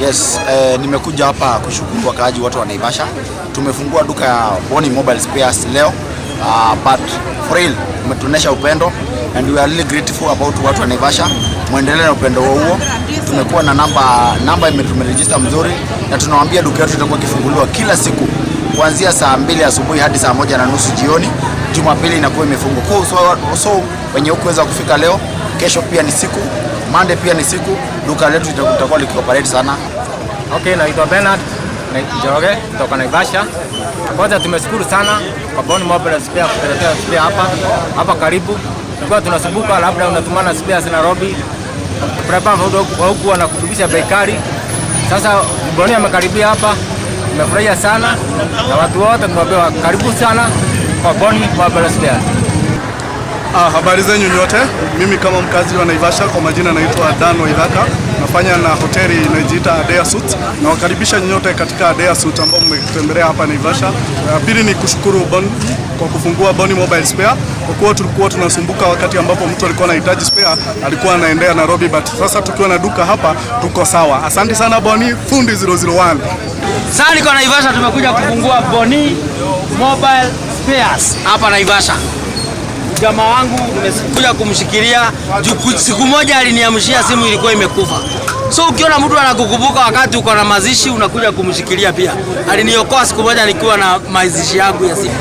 Yes, nimekuja hapa kushukuru wakaaji watu wa Naivasha. Tumefungua duka ya Boni Mobile Spares leo. But for real, umetuonesha upendo and we are really grateful about watu wa Naivasha. Muendelee na upendo huo. Tumekuwa na namba tumeregister mzuri na tunawaambia duka yetu itakuwa kifunguliwa kila siku kuanzia saa 2 asubuhi hadi saa 1:30 jioni. Jumapili inakuwa imefungwa. So wenye hukuweza kufika leo, kesho pia ni siku, Monday pia ni siku, duka letu litakuwa likioperate sana. Okay, naitwa Bernard Njoroge kutoka Naivasha. Kwanza tumeshukuru sana kwa Boni Mobile Spares kutuletea spare hapa karibu. Tulikuwa tunasumbuka labda unatumana spares Nairobi. Prepare huku wanakutubisha bei kali. Sasa Boni amekaribia hapa. Tumefurahia sana na watu wote tunapewa karibu sana kwa Boni Mobile Spares. Habari zenyu nyote. Mimi kama mkazi wa Naivasha, kwa majina naitwa Dan Waithaka. Nafanya na hoteli inayojiita Adea Suites. Na wakaribisha nyote katika Adea Suites ambao mmetembelea hapa Naivasha. Pili ni kushukuru Boni kwa kufungua Boni Mobile Spare. Kwa kuwa tulikuwa tunasumbuka wakati ambapo mtu alikuwa anahitaji spare, alikuwa anaendea Nairobi, but sasa tukiwa na duka hapa tuko sawa. Asante sana Boni fundi 001. Sasa niko Naivasha, tumekuja kufungua Boni Mobile Spares hapa Naivasha. Jamaa wangu nimekuja kumshikilia siku moja aliniamshia simu ilikuwa imekufa. So ukiona mtu anakukumbuka wakati uko na mazishi unakuja kumshikilia pia. Aliniokoa siku moja nikiwa na mazishi yangu ya simu.